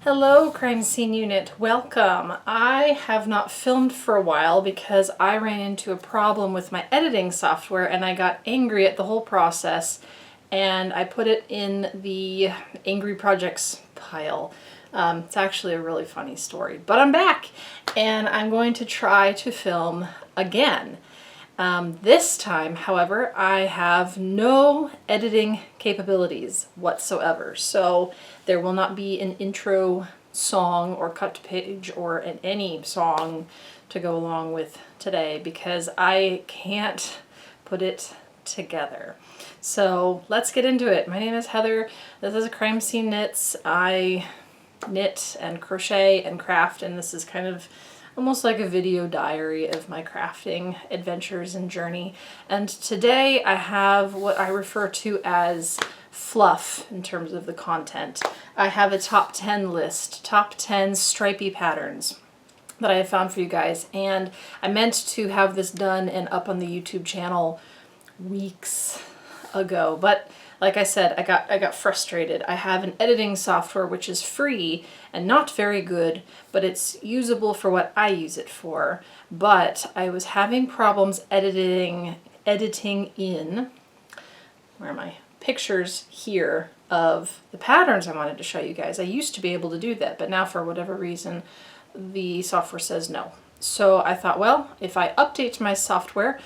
Hello, crime scene unit. Welcome. I have not filmed for a while because I ran into a problem with my editing software and I got angry at the whole process and I put it in the angry projects pile. It's actually a really funny story, but I'm back and I'm going to try to film again. This time, however, I have no editing capabilities whatsoever, so there will not be an intro song or cut to page or any song to go along with today because I can't put it together. So let's get into it. My name is Heather. This is Crime Scene Knits. I knit and crochet and craft, and this is kind of almost like a video diary of my crafting adventures and journey. And today I have what I refer to as fluff in terms of the content. I have a top 10 list, top 10 stripey patterns that I have found for you guys. And I meant to have this done and up on the YouTube channel weeks ago, but like I said, I got frustrated. I have an editing software which is free and not very good, but it's usable for what I use it for. But I was having problems editing in, where are my pictures here of the patterns I wanted to show you guys. I used to be able to do that, but now for whatever reason, the software says no. So I thought, well, if I update my software,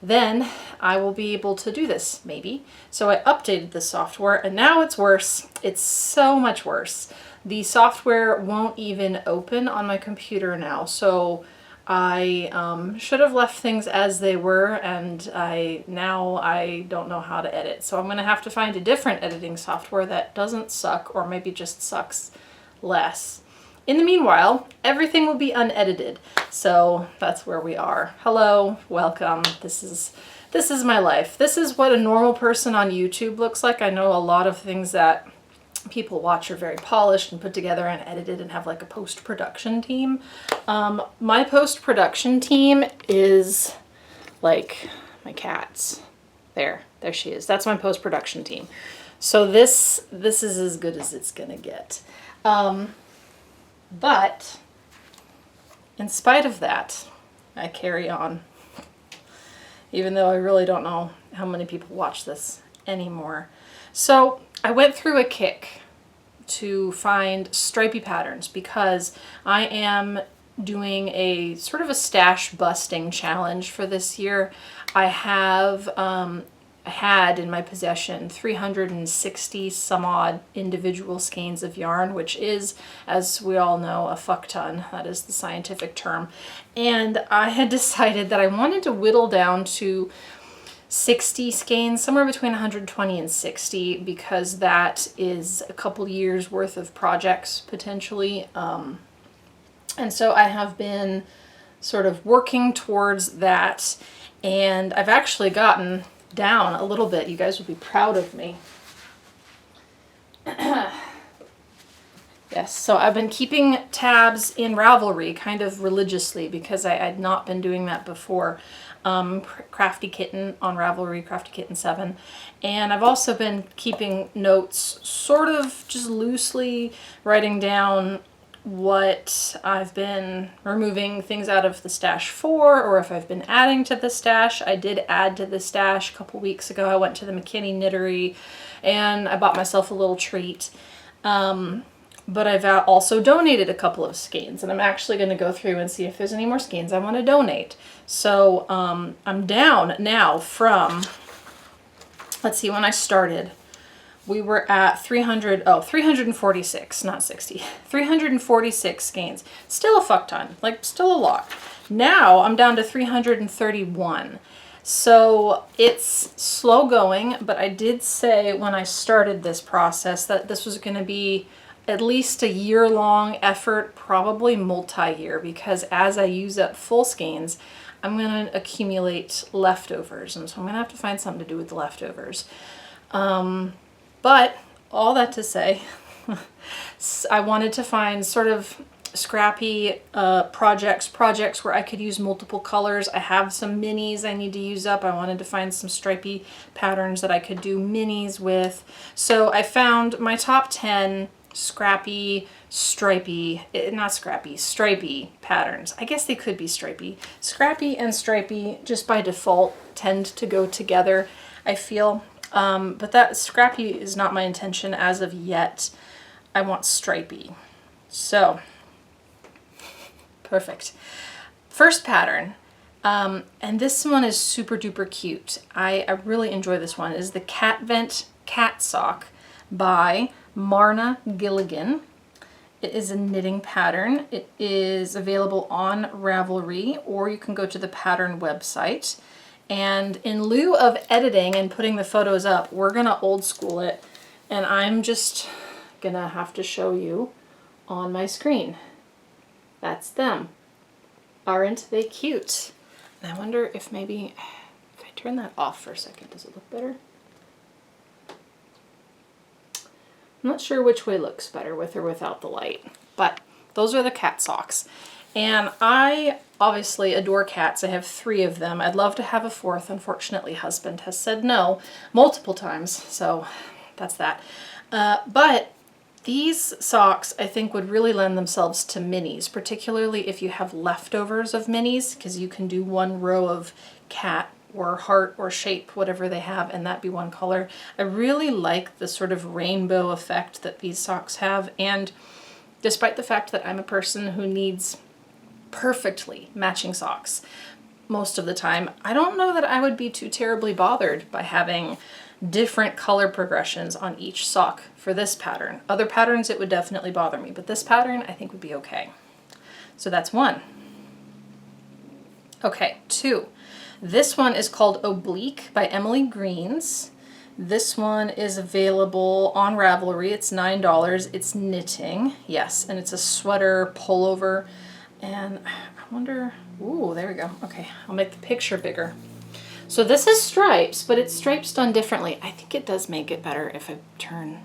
then I will be able to do this, maybe. So I updated the software and now it's worse. It's so much worse. The software won't even open on my computer now. So I should have left things as they were, and now I don't know how to edit. So I'm gonna have to find a different editing software that doesn't suck, or maybe just sucks less. In the meanwhile, everything will be unedited, so that's where we are. Hello, welcome. This is my life. This is what a normal person on YouTube looks like. I know a lot of things that people watch are very polished and put together and edited and have like a post-production team. My post-production team is like my cat's. There she is. That's my post-production team. So this is as good as it's gonna get. But in spite of that, I carry on, even though I really don't know how many people watch this anymore. So I went through a kick to find stripey patterns because I am doing a sort of a stash busting challenge for this year. I had in my possession 360 some odd individual skeins of yarn, which is, as we all know, a fuck ton. That is the scientific term. And I had decided that I wanted to whittle down to 60 skeins, somewhere between 120 and 60, because that is a couple years worth of projects potentially. And so I have been sort of working towards that, and I've actually gotten down a little bit. You guys will be proud of me. Yes, so I've been keeping tabs in Ravelry kind of religiously because I had not been doing that before. Crafty Kitten on Ravelry, Crafty Kitten 7. And I've also been keeping notes, sort of just loosely writing down what I've been removing things out of the stash for, or if I've been adding to the stash. I did add to the stash a couple weeks ago. I went to the McKinney Knittery and I bought myself a little treat. But I've also donated a couple of skeins, and I'm actually going to go through and see if there's any more skeins I want to donate. So I'm down now from, let's see, when I started, we were at 346, not 60, 346 skeins. Still a fuck ton, like still a lot. Now I'm down to 331. So it's slow going, but I did say when I started this process that this was going to be at least a year-long effort, probably multi-year, because as I use up full skeins, I'm going to accumulate leftovers, and so I'm going to have to find something to do with the leftovers. But all that to say, I wanted to find sort of scrappy projects where I could use multiple colors. I have some minis I need to use up. I wanted to find some stripey patterns that I could do minis with. So I found my top 10 scrappy, stripey, not scrappy, stripey patterns. I guess they could be stripey. Scrappy and stripey just by default tend to go together, I feel. But that scrappy is not my intention as of yet. I want stripey. So, perfect. First pattern, and this one is super duper cute. I really enjoy this one. It is the Cat Vent Cat Sock by Marna Gilligan. It is a knitting pattern. It is available on Ravelry, or you can go to the pattern website. And in lieu of editing and putting the photos up, we're gonna old school it, and I'm just gonna have to show you on my screen. That's them. Aren't they cute? And I wonder if maybe, if I turn that off for a second, does it look better? I'm not sure which way looks better, with or without the light, but those are the cat socks. And I obviously adore cats. I have 3 of them. I'd love to have a 4th. Unfortunately, husband has said no multiple times, so that's that. But these socks, I think, would really lend themselves to minis, particularly if you have leftovers of minis, because you can do 1 row of cat or heart or shape, whatever they have, and that be 1 color. I really like the sort of rainbow effect that these socks have, and despite the fact that I'm a person who needs perfectly matching socks most of the time, I don't know that I would be too terribly bothered by having different color progressions on each sock for this pattern. Other patterns it would definitely bother me, but this pattern I think would be okay. So that's 1. Okay, 2. This one is called Oblique by Emily Greens. This one is available on Ravelry. It's $9. It's knitting, yes, and it's a sweater pullover. And I wonder, ooh, there we go. Okay, I'll make the picture bigger. So this is stripes, but it's stripes done differently. I think it does make it better if I turn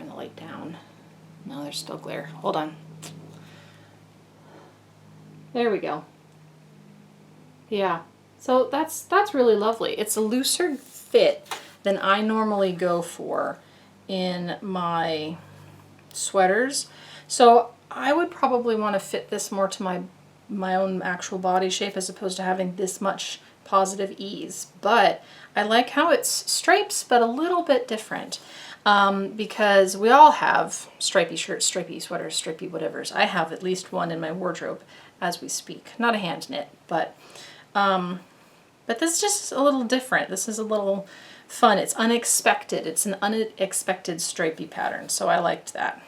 the light down. No, there's still glare. Hold on. There we go. Yeah, so that's really lovely. It's a looser fit than I normally go for in my sweaters. So I would probably want to fit this more to my own actual body shape as opposed to having this much positive ease. But I like how it's stripes, but a little bit different. Because we all have stripy shirts, stripy sweaters, stripy whatevers. I have at least 1 in my wardrobe as we speak. Not a hand knit, but this is just a little different. This is a little fun. It's unexpected. It's an unexpected stripy pattern, so I liked that.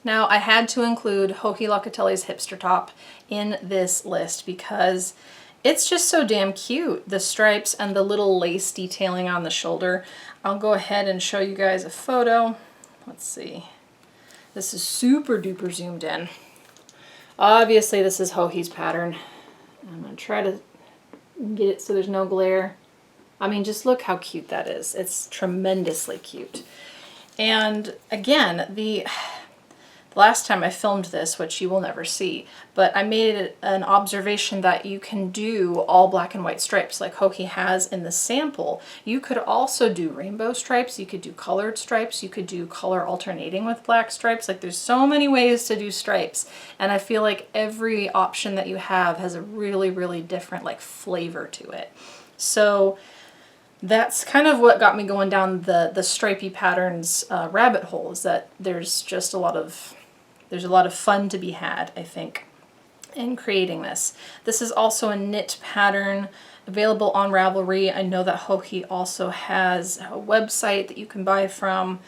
Now, I had to include Joji Locatelli's hipster top in this list because it's just so damn cute. The stripes and the little lace detailing on the shoulder. I'll go ahead and show you guys a photo. Let's see. This is super duper zoomed in. Obviously, this is Joji's pattern. I'm going to try to get it so there's no glare. I mean, just look how cute that is. It's tremendously cute. And again, the last time I filmed this, which you will never see, but I made it an observation that you can do all black and white stripes like Joji has in the sample. You could also do rainbow stripes, you could do colored stripes, you could do color alternating with black stripes. Like there's so many ways to do stripes, and I feel like every option that you have has a really, really different like flavor to it. So that's kind of what got me going down the stripy patterns rabbit hole, is that there's just a lot of fun to be had, I think, in creating this. This is also a knit pattern available on Ravelry. I know that Joji also has a website that you can buy from,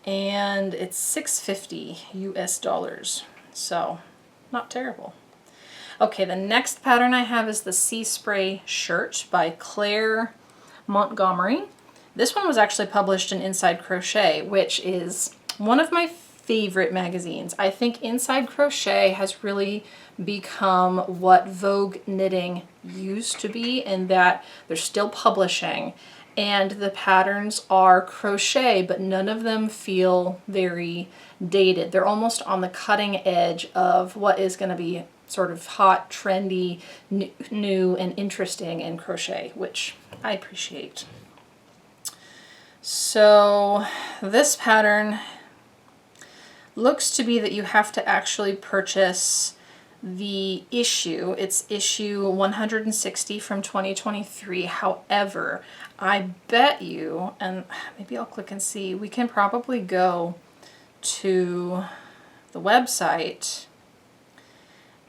and it's $6.50 US, so not terrible. Okay, the next pattern I have is the Sea Spray shirt by Claire Montgomery. This one was actually published in Inside Crochet, which is one of my favorite magazines. I think Inside Crochet has really become what Vogue Knitting used to be, in that they're still publishing and the patterns are crochet, but none of them feel very dated. They're almost on the cutting edge of what is going to be sort of hot, trendy, new, and interesting in crochet, which I appreciate. So this pattern looks to be that you have to actually purchase the issue. It's issue 160 from 2023. However, I bet you, and maybe I'll click and see, we can probably go to the website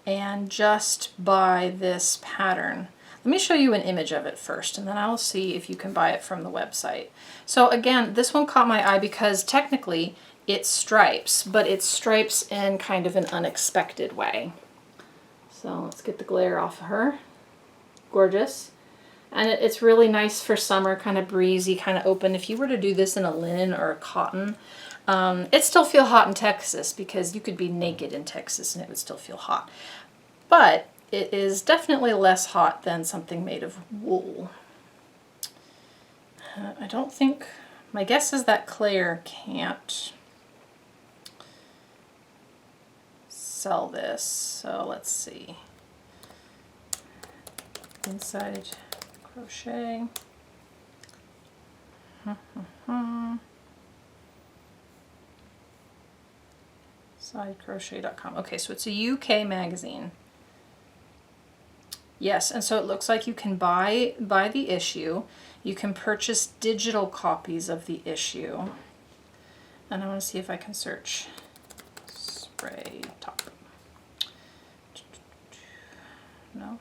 and just buy this pattern. Let me show you an image of it first, and then I'll see if you can buy it from the website. So again, this one caught my eye because technically it's stripes, but it's stripes in kind of an unexpected way. So let's get the glare off of her. Gorgeous. And it's really nice for summer, kind of breezy, kind of open. If you were to do this in a linen or a cotton, it'd still feel hot in Texas because you could be naked in Texas and it would still feel hot. But it is definitely less hot than something made of wool. I don't think, my guess is that Claire can't sell this. So let's see. Inside crochet. Sidecrochet.com. Okay, so it's a UK magazine. Yes, and so it looks like you can buy the issue. You can purchase digital copies of the issue. And I want to see if I can search spray top. No.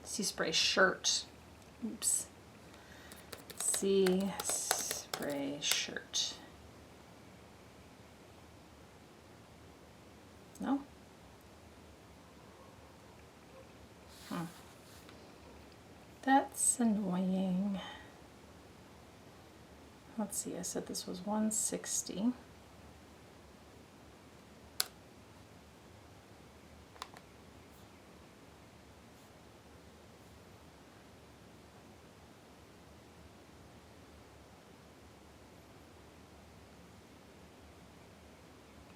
Sea spray shirt. Oops. Sea spray shirt. No? That's annoying. Let's see, I said this was 160.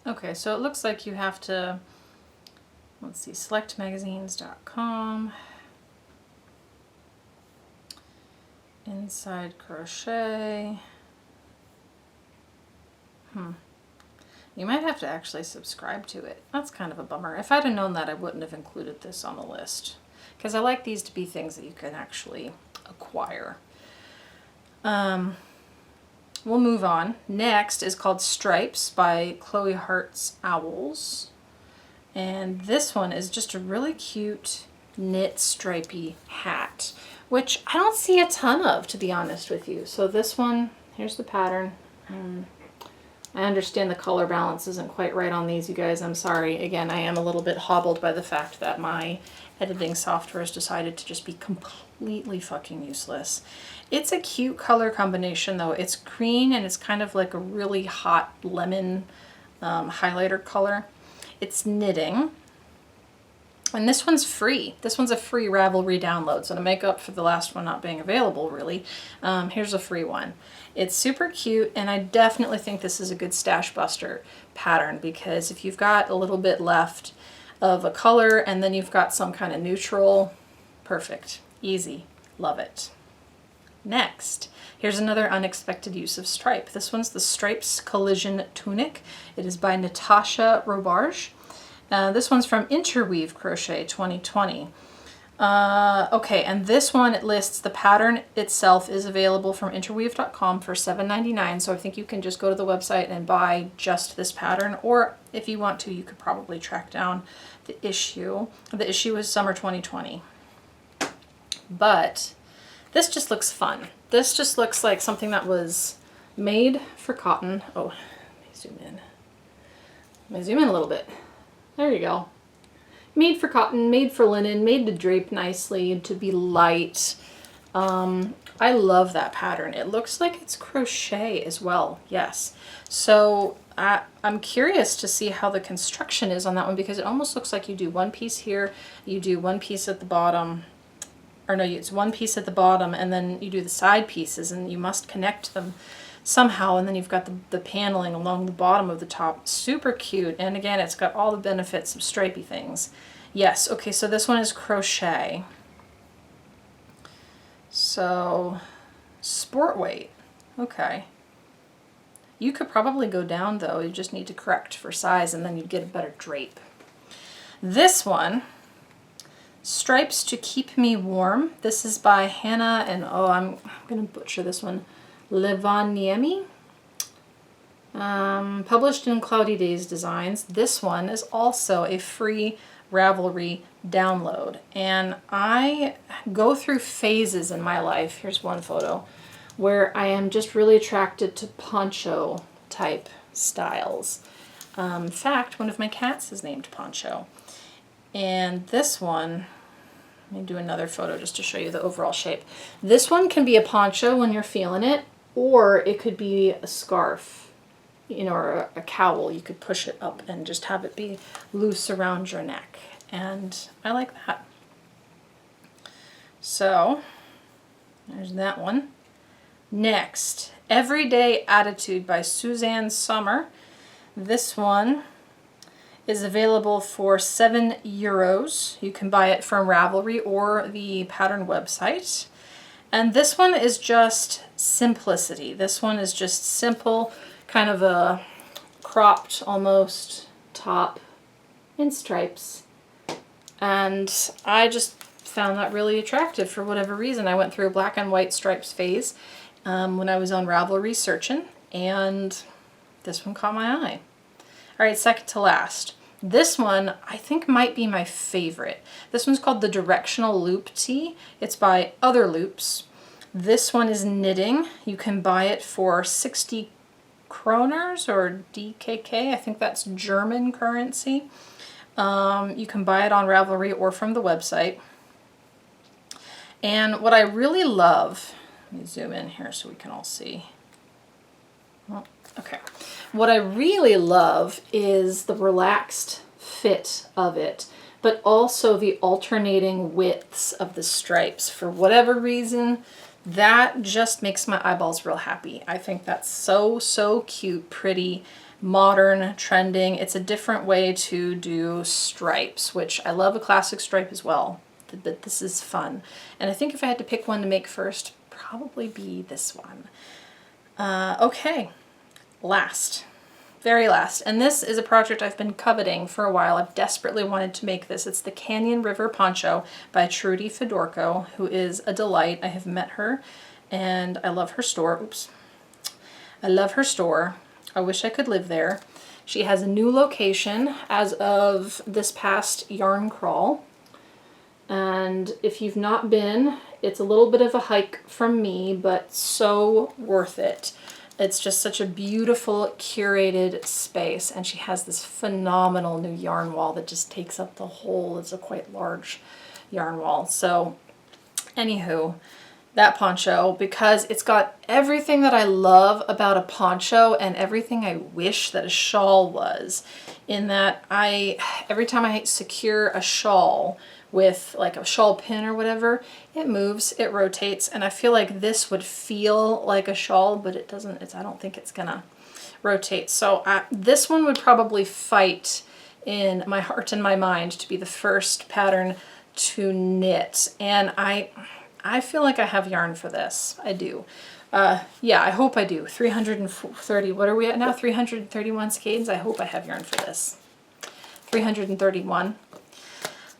Okay, so it looks like you have to, let's see, selectmagazines.com, inside crochet. You might have to actually subscribe to it. That's kind of a bummer. If I'd have known that, I wouldn't have included this on the list, because I like these to be things that you can actually acquire. We'll move on. Next is called Stripes by Chloe Hart's Owls. And this one is just a really cute knit stripey hat, which I don't see a ton of, to be honest with you. So this one, here's the pattern. I understand the color balance isn't quite right on these, you guys. I'm sorry. Again, I am a little bit hobbled by the fact that my editing software has decided to just be completely fucking useless. It's a cute color combination though. It's green and it's kind of like a really hot lemon highlighter color. It's knitting. And this one's free. This one's a free Ravelry download. So to make up for the last one not being available really, here's a free one. It's super cute, and I definitely think this is a good stash buster pattern, because if you've got a little bit left of a color and then you've got some kind of neutral, perfect, easy, love it. Next, here's another unexpected use of stripe. This one's the Stripes Collision Tunic. It is by Natasha Robarge. This one's from Interweave Crochet 2020. Okay, and this one, it lists the pattern itself is available from interweave.com for $7.99. So I think you can just go to the website and buy just this pattern, or if you want to, you could probably track down the issue. The issue is summer 2020. But this just looks fun. This just looks like something that was made for cotton. Oh, let me zoom in. Let me zoom in a little bit. There you go. Made for cotton, made for linen, made to drape nicely, to be light. I love that pattern. It looks like it's crochet as well, yes. So I'm curious to see how the construction is on that one, because it almost looks like you do one piece here, you do one piece at the bottom, or no, it's one piece at the bottom, and then you do the side pieces, and you must connect them somehow, and then you've got the paneling along the bottom of the top. Super cute, and again, it's got all the benefits of stripey things. Yes, okay, so this one is crochet. So Sport weight. Okay. You could probably go down though. You just need to correct for size and then you'd get a better drape. This one, Stripes to Keep Me Warm. This is by Hannah and, oh, I'm going to butcher this one, Levaniemi. Published in Cloudy Days Designs. This one is also a free Ravelry download. And I go through phases in my life. Here's one photo where I am just really attracted to poncho type styles. In fact, one of my cats is named Poncho. And this one, let me do another photo just to show you the overall shape. This one can be a poncho when you're feeling it, or it could be a scarf, you know, or a cowl. You could push it up and just have it be loose around your neck. And I like that. So, there's that one. Next, Everyday Attitude by Suzanne Sommer. This one is available for €7. You can buy it from Ravelry or the pattern website. And this one is just simplicity. This one is just simple, kind of a cropped almost top in stripes. And I just found that really attractive for whatever reason. I went through a black and white stripes phase when I was on Ravelry searching, and this one caught my eye. All right, second to last. This one I think might be my favorite. This one's called the Directional Loop Tee. It's by Other Loops. This one is knitting. You can buy it for 60 kroners or DKK. I think that's German currency. You can buy it on Ravelry or from the website. And what I really love, let me zoom in here so we can all see. Oh, okay. What I really love is the relaxed fit of it, but also the alternating widths of the stripes. For whatever reason, that just makes my eyeballs real happy. I think that's so, so cute, pretty, modern, trending. It's a different way to do stripes, which I love a classic stripe as well, but this is fun. And I think if I had to pick one to make first, probably be this one. Okay, last, very last, and this is a project I've been coveting for a while. I've desperately wanted to make this. It's the Canyon River Poncho by Trudy Fedorko, who is a delight. I have met her and I love her store. Oops. I love her store. I wish I could live there. She has a new location as of this past yarn crawl. And if you've not been, it's a little bit of a hike from me, but so worth it. It's just such a beautiful curated space, and she has this phenomenal new yarn wall that just takes up the whole. It's a quite large yarn wall. So anywho, that poncho, because it's got everything that I love about a poncho and everything I wish that a shawl was, in that every time I secure a shawl with like a shawl pin or whatever, it moves, it rotates, and I feel like this would feel like a shawl, but it doesn't. I don't think it's gonna rotate. So this one would probably fight in my heart and my mind to be the first pattern to knit, and I feel like I have yarn for this. I do. Yeah, I hope I do. 330, what are we at now? 331 skeins. I hope I have yarn for this. 331.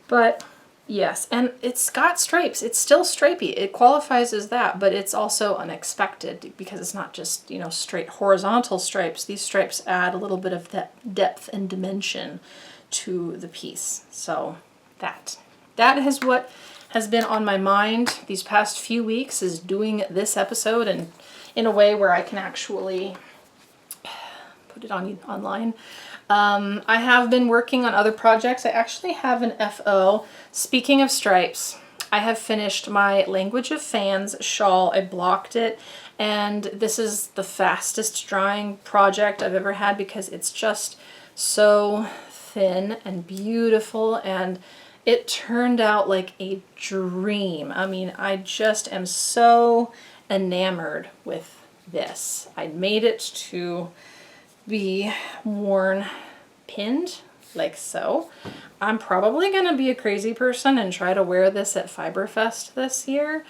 But yes, and it's got stripes. It's still stripey. It qualifies as that, but it's also unexpected because it's not just, you know, straight horizontal stripes. These stripes add a little bit of that depth and dimension to the piece. So that is what has been on my mind these past few weeks, is doing this episode and in a way where I can actually put it online. I have been working on other projects. I actually have an FO. Speaking of stripes, I have finished my Language of Fans shawl. I blocked it, and this is the fastest drying project I've ever had because it's just so thin and beautiful, and it turned out like a dream. I mean, I just am so enamored with this. I made it to be worn pinned like so. I'm probably gonna be a crazy person and try to wear this at Fiberfest this year.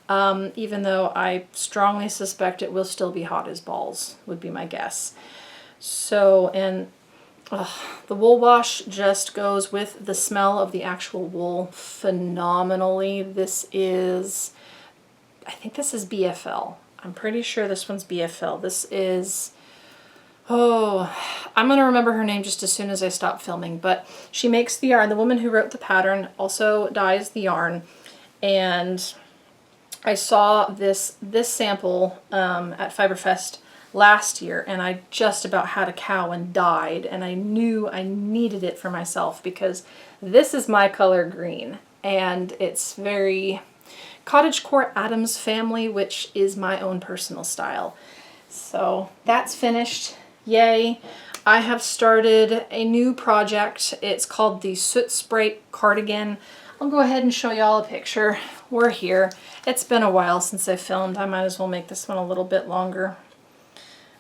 even though I strongly suspect it will still be hot as balls, would be my guess. So, and the wool wash just goes with the smell of the actual wool phenomenally. This is, I think this is BFL. I'm pretty sure this one's BFL. This is, oh, I'm going to remember her name just as soon as I stop filming, but she makes the yarn. The woman who wrote the pattern also dyes the yarn, and I saw this sample at Fiberfest last year, and I just about had a cow and died, and I knew I needed it for myself because this is my color green, and it's very Cottagecore Adams family, which is my own personal style. So that's finished. Yay. I have started a new project. It's called the Soot Sprite Cardigan. I'll go ahead and show y'all a picture. We're here. It's been a while since I filmed. I might as well make this one a little bit longer.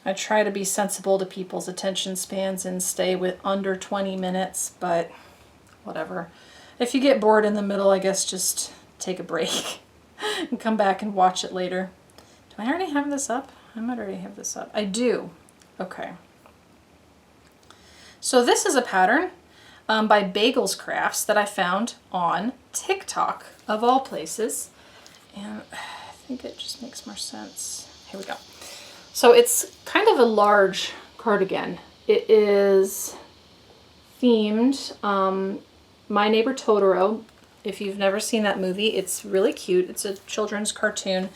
I try to be sensible to people's attention spans and stay with under 20 minutes, but whatever. If you get bored in the middle, I guess just take a break and come back and watch it later. Do I already have this up? I might already have this up. I do. Okay. So this is a pattern by Bagels Crafts that I found on TikTok, of all places. And I think it just makes more sense. Here we go. So it's kind of a large cardigan. It is themed My Neighbor Totoro. If you've never seen that movie, it's really cute. It's a children's cartoon,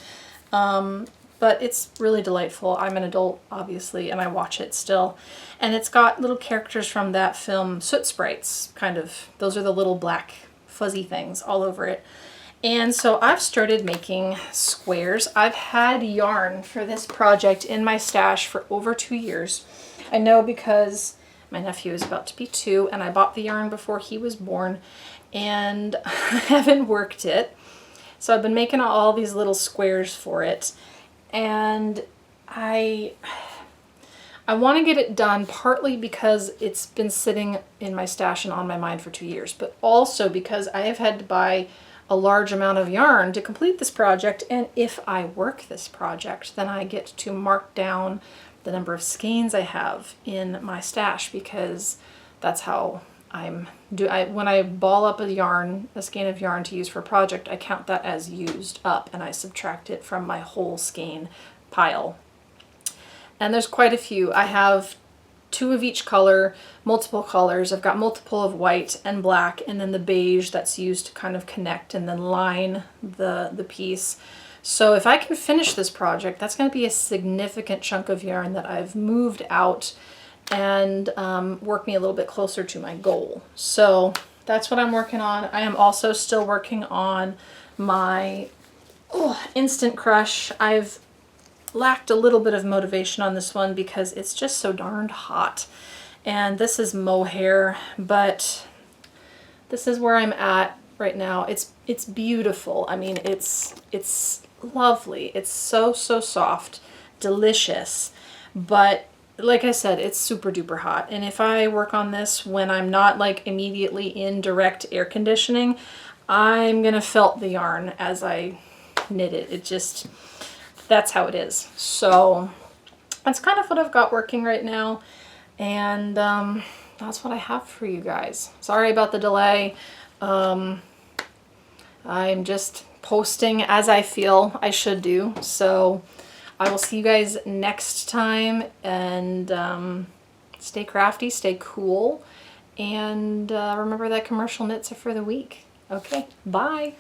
but it's really delightful. I'm an adult, obviously, and I watch it still. And it's got little characters from that film, Soot Sprites, kind of. Those are the little black fuzzy things all over it. And so I've started making squares. I've had yarn for this project in my stash for over 2 years. I know because my nephew is about to be 2, and I bought the yarn before he was born, and I haven't worked it. So I've been making all these little squares for it, and I want to get it done partly because it's been sitting in my stash and on my mind for 2 years, but also because I have had to buy a large amount of yarn to complete this project, and if I work this project, then I get to mark down the number of skeins I have in my stash, because that's how when I ball up a skein of yarn to use for a project, I count that as used up and I subtract it from my whole skein pile. And there's quite a few. I have 2 of each color, multiple colors. I've got multiple of white and black, and then the beige that's used to kind of connect and then line the piece. So if I can finish this project, that's going to be a significant chunk of yarn that I've moved out and work me a little bit closer to my goal. So that's what I'm working on. I am also still working on my Instant Crush. I've lacked a little bit of motivation on this one because it's just so darned hot. And this is mohair, but this is where I'm at right now. It's beautiful. I mean, it's lovely. It's so soft, delicious, but like I said, it's super duper hot. And if I work on this when I'm not like immediately in direct air conditioning, I'm gonna felt the yarn as I knit it. It just, that's how it is. So that's kind of what I've got working right now. And that's what I have for you guys. Sorry about the delay. I'm just posting as I feel I should do. So I will see you guys next time, and stay crafty, stay cool, and remember that commercial knits are for the week. Okay, bye.